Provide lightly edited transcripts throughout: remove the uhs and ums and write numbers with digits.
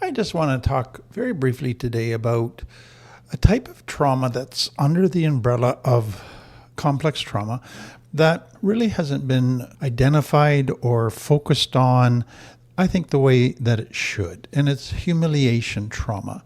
I just want to talk very briefly today about a type of trauma that's under the umbrella of complex trauma that really hasn't been identified or focused on, I think, the way that it should. And it's humiliation trauma.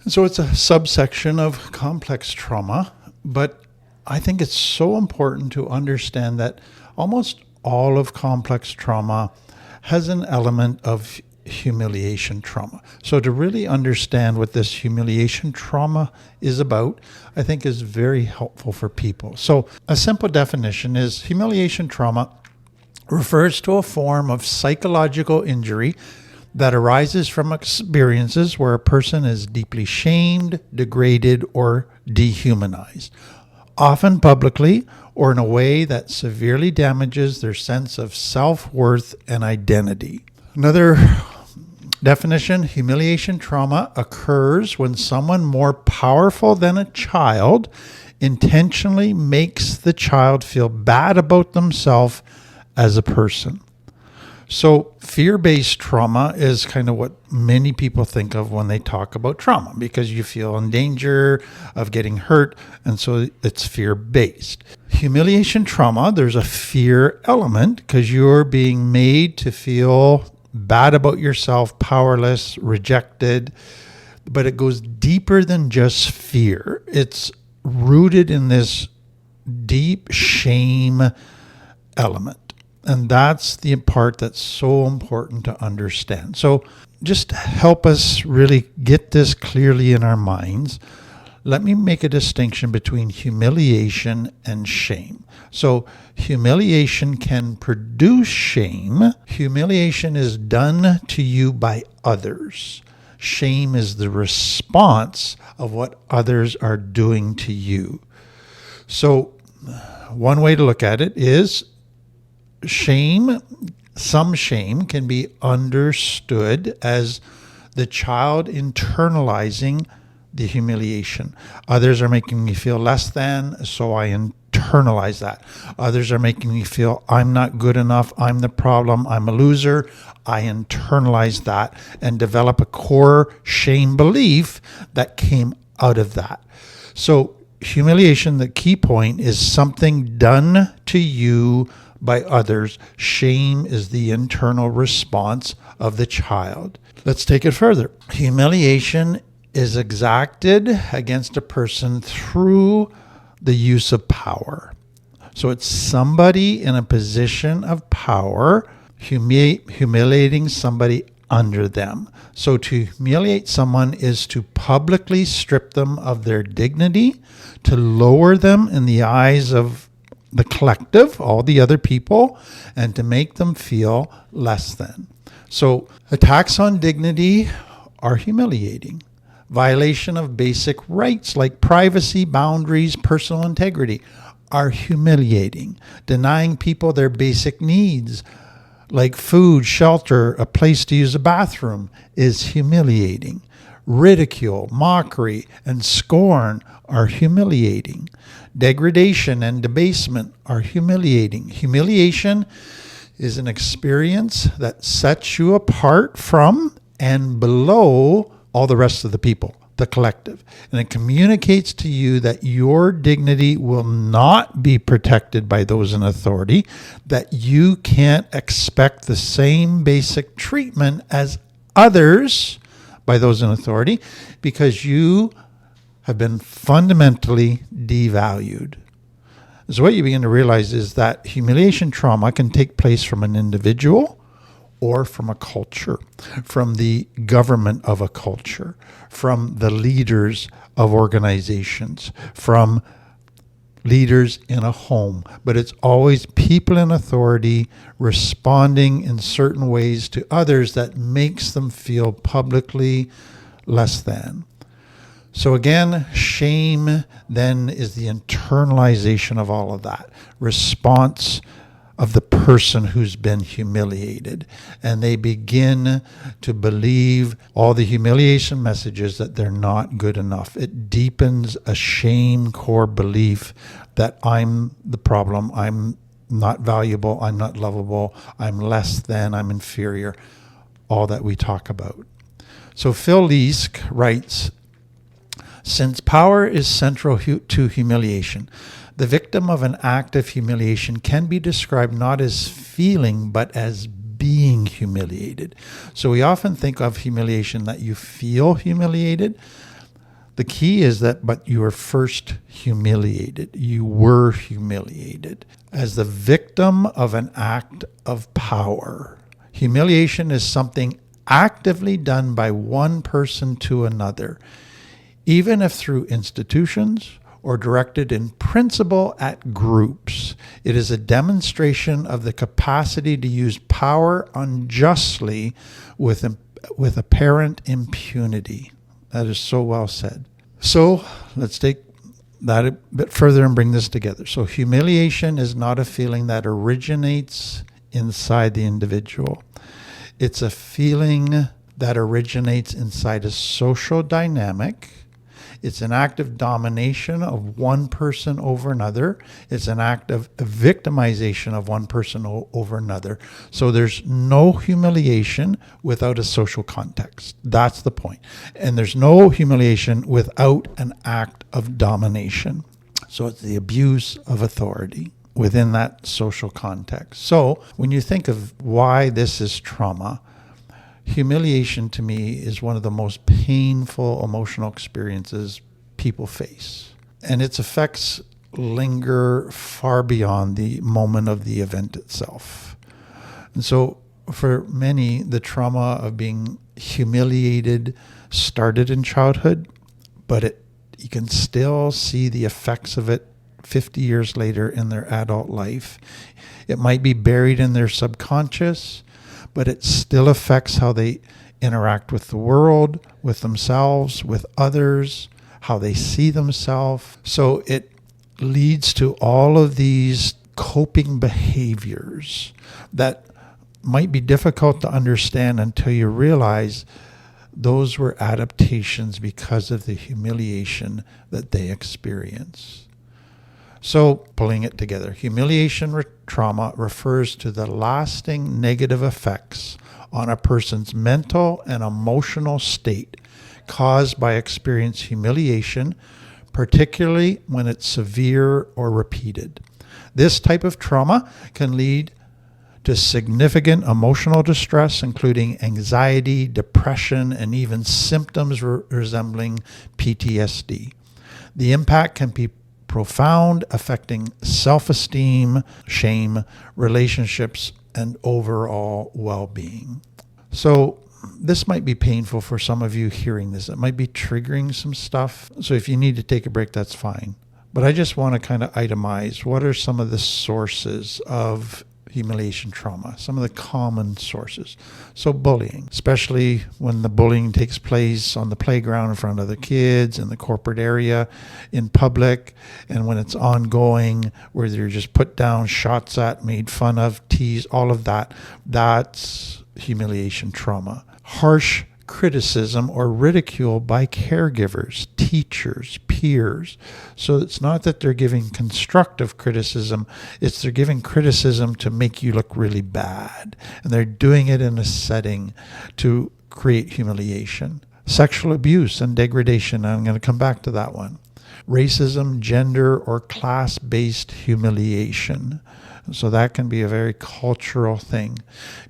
And so it's a subsection of complex trauma, but I think it's so important to understand that almost all of complex trauma has an element of humiliation trauma. So to really understand what this humiliation trauma is about, I think is very helpful for people. So a simple definition is humiliation trauma refers to a form of psychological injury that arises from experiences where a person is deeply shamed, degraded, or dehumanized, often publicly or in a way that severely damages their sense of self-worth and identity. Another definition, humiliation trauma occurs when someone more powerful than a child intentionally makes the child feel bad about themselves as a person. So fear-based trauma is kind of what many people think of when they talk about trauma, because you feel in danger of getting hurt, and so it's fear-based. Humiliation trauma, there's a fear element because you're being made to feel bad about yourself, powerless, rejected, but it goes deeper than just fear. It's rooted in this deep shame element. And that's the part that's so important to understand. So just to help us really get this clearly in our minds, let me make a distinction between humiliation and shame. So humiliation can produce shame. Humiliation is done to you by others. Shame is the response of what others are doing to you. So one way to look at it is some shame can be understood as the child internalizing the humiliation. Others are making me feel less than, so I internalize that. Others are making me feel I'm not good enough, I'm the problem, I'm a loser. I internalize that and develop a core shame belief that came out of that. So humiliation, the key point, is something done to you by others. Shame is the internal response of the child. Let's take it further. Humiliation is exacted against a person through the use of power. So it's somebody in a position of power humiliating somebody under them. So to humiliate someone is to publicly strip them of their dignity, to lower them in the eyes of the collective, all the other people, and to make them feel less than. So attacks on dignity are humiliating. Violation of basic rights like privacy, boundaries, personal integrity are humiliating. Denying people their basic needs like food, shelter, a place to use a bathroom is humiliating. Ridicule, mockery, and scorn are humiliating. Degradation and debasement are humiliating. Humiliation is an experience that sets you apart from and below all the rest of the people, the collective. And it communicates to you that your dignity will not be protected by those in authority, that you can't expect the same basic treatment as others by those in authority, because you have been fundamentally devalued. So what you begin to realize is that humiliation trauma can take place from an individual or from a culture, from the government of a culture, from the leaders of organizations, from leaders in a home. But it's always people in authority responding in certain ways to others that makes them feel publicly less than. So again, shame then is the internalization of all of that. Response of the person who's been humiliated. And they begin to believe all the humiliation messages that they're not good enough. It deepens a shame core belief that I'm the problem, I'm not valuable, I'm not lovable, I'm less than, I'm inferior. All that we talk about. So Phil Leask writes, since power is central to humiliation, the victim of an act of humiliation can be described not as feeling, but as being humiliated. So we often think of humiliation that you feel humiliated. The key is that, but you were first humiliated. You were humiliated as the victim of an act of power. Humiliation is something actively done by one person to another, even if through institutions or directed in principle at groups. It is a demonstration of the capacity to use power unjustly with apparent impunity. That is so well said. So let's take that a bit further and bring this together. So humiliation is not a feeling that originates inside the individual. It's a feeling that originates inside a social dynamic. It's an act of domination of one person over another. It's an act of victimization of one person over another. So there's no humiliation without a social context. That's the point. And there's no humiliation without an act of domination. So it's the abuse of authority within that social context. So when you think of why this is trauma, humiliation to me is one of the most painful emotional experiences people face. And its effects linger far beyond the moment of the event itself. And so for many, the trauma of being humiliated started in childhood, but you can still see the effects of it 50 years later in their adult life. It might be buried in their subconscious, but it still affects how they interact with the world, with themselves, with others, how they see themselves. So it leads to all of these coping behaviors that might be difficult to understand until you realize those were adaptations because of the humiliation that they experience. So, pulling it together, humiliation trauma refers to the lasting negative effects on a person's mental and emotional state caused by experienced humiliation, particularly when it's severe or repeated. This type of trauma can lead to significant emotional distress, including anxiety, depression, and even symptoms resembling PTSD. The impact can be profound, affecting self-esteem, shame, relationships, and overall well-being. So this might be painful for some of you hearing this. It might be triggering some stuff. So if you need to take a break, that's fine. But I just want to kind of itemize what are some of the sources of humiliation trauma, some of the common sources. So bullying, especially when the bullying takes place on the playground in front of the kids, in the corporate area, in public, and when it's ongoing, where they're just put down, shots at, made fun of, teased, all of that, that's humiliation trauma. Harsh criticism or ridicule by caregivers, teachers, peers. So it's not that they're giving constructive criticism, it's they're giving criticism to make you look really bad. And they're doing it in a setting to create humiliation. Sexual abuse and degradation, I'm going to come back to that one. Racism, gender, or class-based humiliation. So that can be a very cultural thing.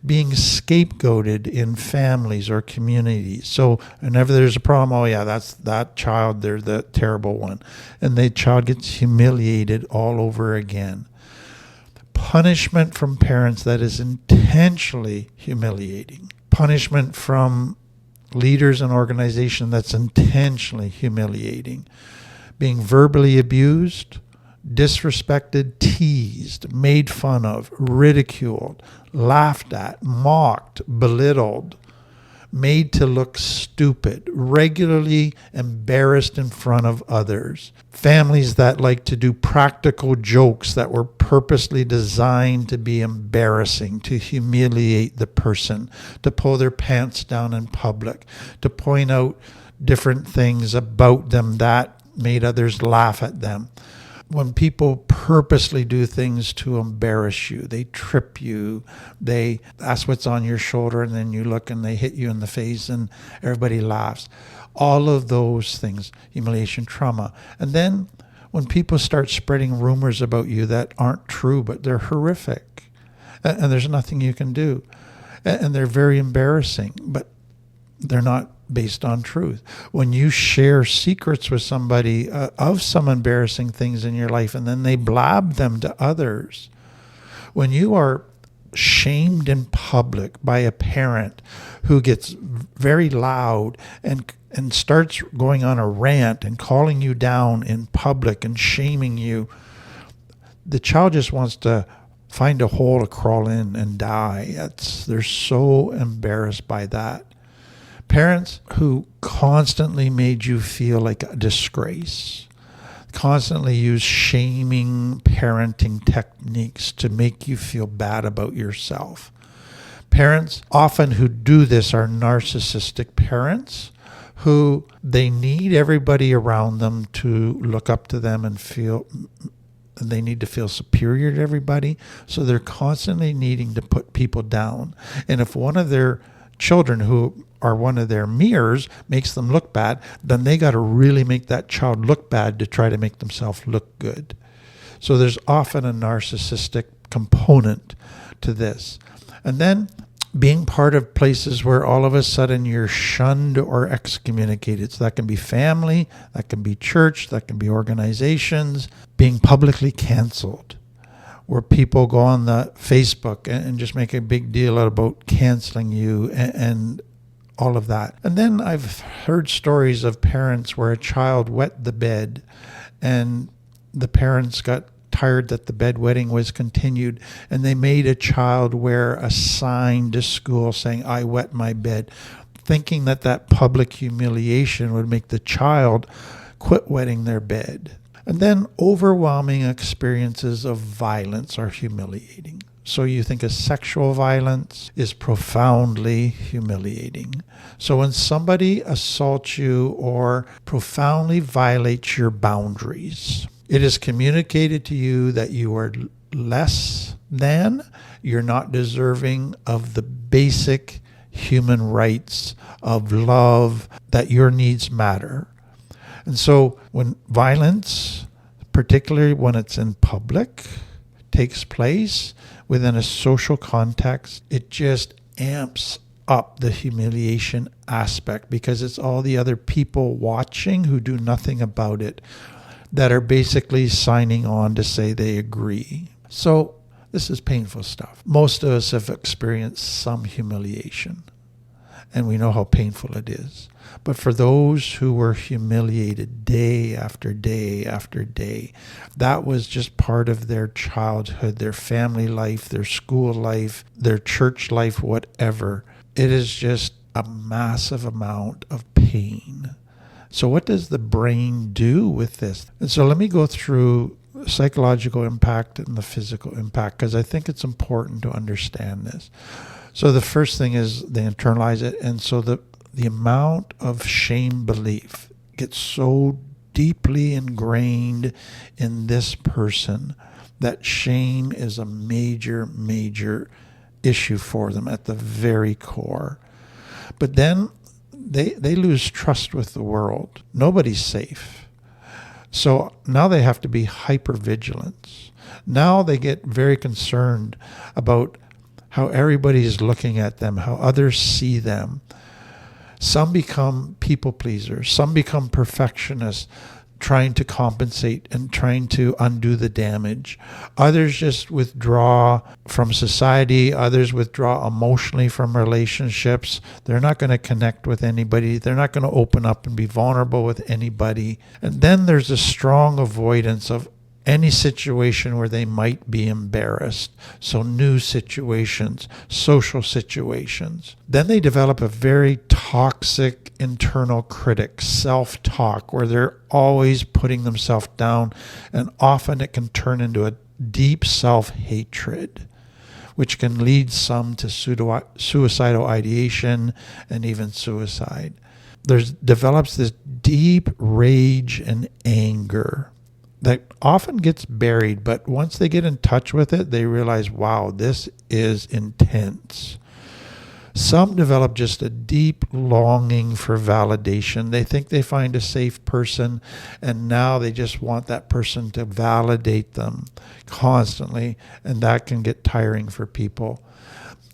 Being scapegoated in families or communities. So whenever there's a problem, oh yeah, that's that child, they're the terrible one. And the child gets humiliated all over again. Punishment from parents that is intentionally humiliating. Punishment from leaders in organization that's intentionally humiliating. Being verbally abused, disrespected, teased, made fun of, ridiculed, laughed at, mocked, belittled, made to look stupid, regularly embarrassed in front of others. Families that like to do practical jokes that were purposely designed to be embarrassing, to humiliate the person, to pull their pants down in public, to point out different things about them that made others laugh at them. when people purposely do things to embarrass you, they trip you, they ask what's on your shoulder, and then you look and they hit you in the face and everybody laughs. All of those things, humiliation, trauma. And then when people start spreading rumors about you that aren't true, but they're horrific, and there's nothing you can do, and they're very embarrassing, but they're not based on truth. When you share secrets with somebody of some embarrassing things in your life, and then they blab them to others, when you are shamed in public by a parent who gets very loud and starts going on a rant and calling you down in public and shaming you, the child just wants to find a hole to crawl in and die. They're so embarrassed by that. Parents who constantly made you feel like a disgrace, constantly use shaming parenting techniques to make you feel bad about yourself. Parents often who do this are narcissistic parents who they need everybody around them to look up to them and feel they need to feel superior to everybody. So they're constantly needing to put people down. And if one of their children who are one of their mirrors makes them look bad, then they got to really make that child look bad to try to make themselves look good. So there's often a narcissistic component to this. And then being part of places where all of a sudden you're shunned or excommunicated. So that can be family, that can be church, that can be organizations. Being publicly canceled, where people go on the Facebook and just make a big deal about canceling you and all of that. And then I've heard stories of parents where a child wet the bed and the parents got tired that the bedwetting was continued, and they made a child wear a sign to school saying, "I wet my bed," thinking that that public humiliation would make the child quit wetting their bed. And then overwhelming experiences of violence are humiliating. So you think of sexual violence is profoundly humiliating. So when somebody assaults you or profoundly violates your boundaries, it is communicated to you that you are less than, you're not deserving of the basic human rights of love, that your needs matter. And so when violence, particularly when it's in public, takes place within a social context, it just amps up the humiliation aspect, because it's all the other people watching who do nothing about it that are basically signing on to say they agree. So this is painful stuff. Most of us have experienced some humiliation, and we know how painful it is. But for those who were humiliated day after day after day, that was just part of their childhood, their family life, their school life, their church life, whatever. It is just a massive amount of pain. So what does the brain do with this? And so let me go through psychological impact and the physical impact, because I think it's important to understand this. So the first thing is they internalize it. And so the amount of shame belief gets so deeply ingrained in this person that shame is a major, major issue for them at the very core. But then they lose trust with the world. Nobody's safe. So now they have to be hyper vigilant. Now they get very concerned about how everybody is looking at them, how others see them. Some become people pleasers. Some become perfectionists, trying to compensate and trying to undo the damage. Others just withdraw from society. Others withdraw emotionally from relationships. They're not going to connect with anybody. They're not going to open up and be vulnerable with anybody. And then there's a strong avoidance of any situation where they might be embarrassed. So new situations, social situations. Then they develop a very toxic internal critic, self-talk, where they're always putting themselves down. And often it can turn into a deep self-hatred, which can lead some to suicidal ideation and even suicide. Develops this deep rage and anger that often gets buried, but once they get in touch with it, they realize, wow, this is intense. Some develop just a deep longing for validation. They think they find a safe person, and now they just want that person to validate them constantly, and that can get tiring for people.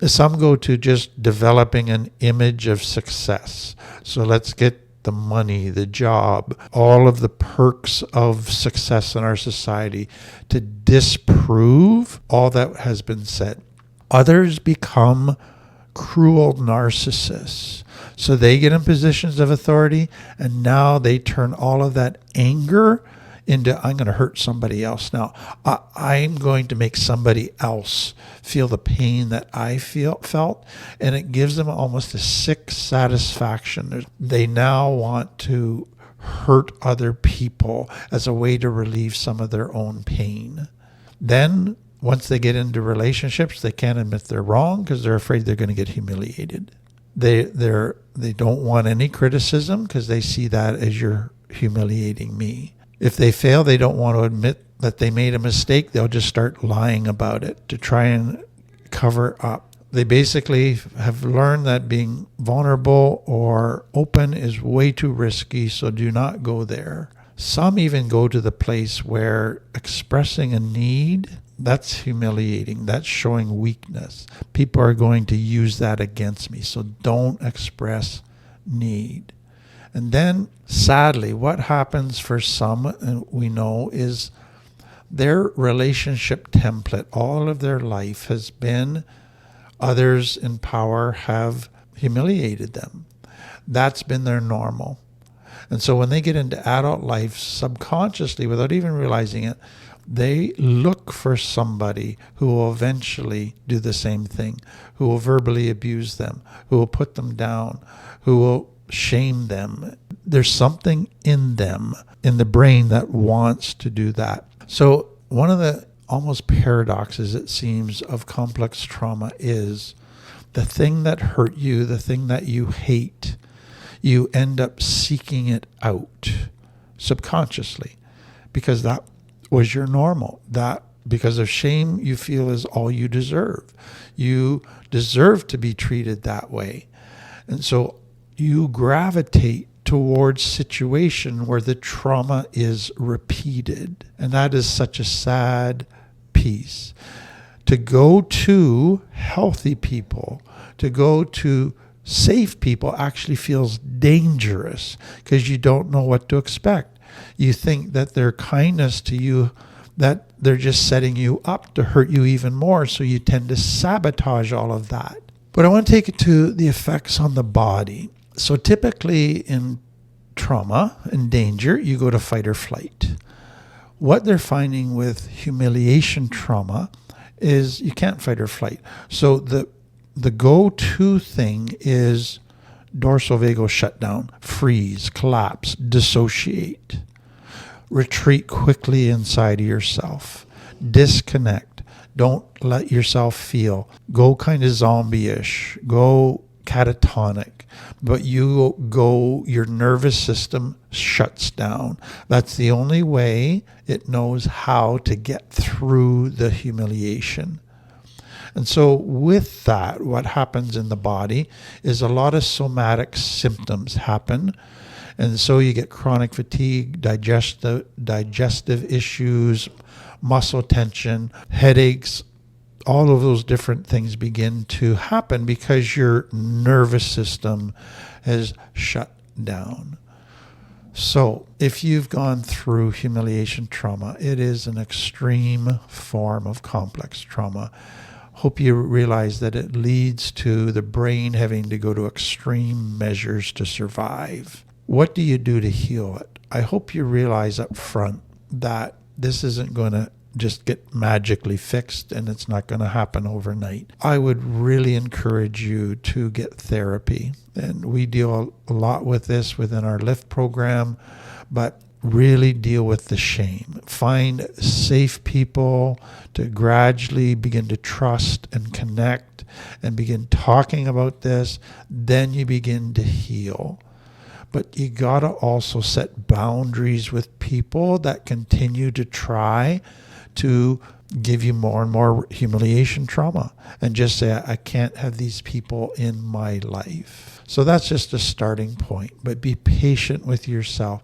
Some go to just developing an image of success. So let's get the money, the job, all of the perks of success in our society to disprove all that has been said. Others become cruel narcissists. So they get in positions of authority, and now they turn all of that anger into, I'm going to hurt somebody else now. I'm going to make somebody else feel the pain that I felt, and it gives them almost a sick satisfaction. They now want to hurt other people as a way to relieve some of their own pain. Then once they get into relationships, they can't admit they're wrong because they're afraid they're going to get humiliated. They don't want any criticism because they see that as you're humiliating me. If they fail, they don't want to admit that they made a mistake. They'll just start lying about it to try and cover up. They basically have learned that being vulnerable or open is way too risky, so do not go there. Some even go to the place where expressing a need, that's humiliating. That's showing weakness. People are going to use that against me, so don't express need. And then, sadly, what happens for some, we know, is their relationship template all of their life has been others in power have humiliated them. That's been their normal. And so when they get into adult life, subconsciously, without even realizing it, they look for somebody who will eventually do the same thing, who will verbally abuse them, who will put them down, who will shame them. There's something in them, in the brain, that wants to do that. So one of the almost paradoxes, it seems, of complex trauma is the thing that hurt you, the thing that you hate, you end up seeking it out subconsciously because that was your normal. That because of shame you feel is all you deserve. You deserve to be treated that way. And so you gravitate towards situation where the trauma is repeated. And that is such a sad piece. To go to healthy people, to go to safe people actually feels dangerous because you don't know what to expect. You think that their kindness to you, that they're just setting you up to hurt you even more, so you tend to sabotage all of that. But I want to take it to the effects on the body. So typically in trauma and danger, you go to fight or flight. What they're finding with humiliation trauma is you can't fight or flight. So the go-to thing is dorsal vagal shutdown, freeze, collapse, dissociate, retreat quickly inside of yourself, disconnect, don't let yourself feel, go kind of zombie-ish, go catatonic, but your nervous system shuts down. That's the only way it knows how to get through the humiliation. And so with that, what happens in the body is a lot of somatic symptoms happen. And so you get chronic fatigue, digestive issues, muscle tension, headaches. All of those different things begin to happen because your nervous system has shut down. So if you've gone through humiliation trauma, it is an extreme form of complex trauma. Hope you realize that it leads to the brain having to go to extreme measures to survive. What do you do to heal it? I hope you realize up front that this isn't going to just get magically fixed, and it's not going to happen overnight. I would really encourage you to get therapy. And we deal a lot with this within our LIFT program, but really deal with the shame. Find safe people to gradually begin to trust and connect and begin talking about this. Then you begin to heal. But you got to also set boundaries with people that continue to try to give you more and more humiliation trauma, and just say, I can't have these people in my life. So that's just a starting point. But be patient with yourself.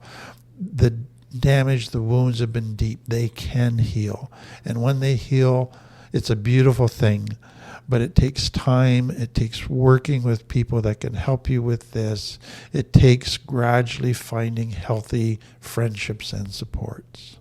The damage, the wounds have been deep. They can heal. And when they heal, it's a beautiful thing. But it takes time. It takes working with people that can help you with this. It takes gradually finding healthy friendships and supports.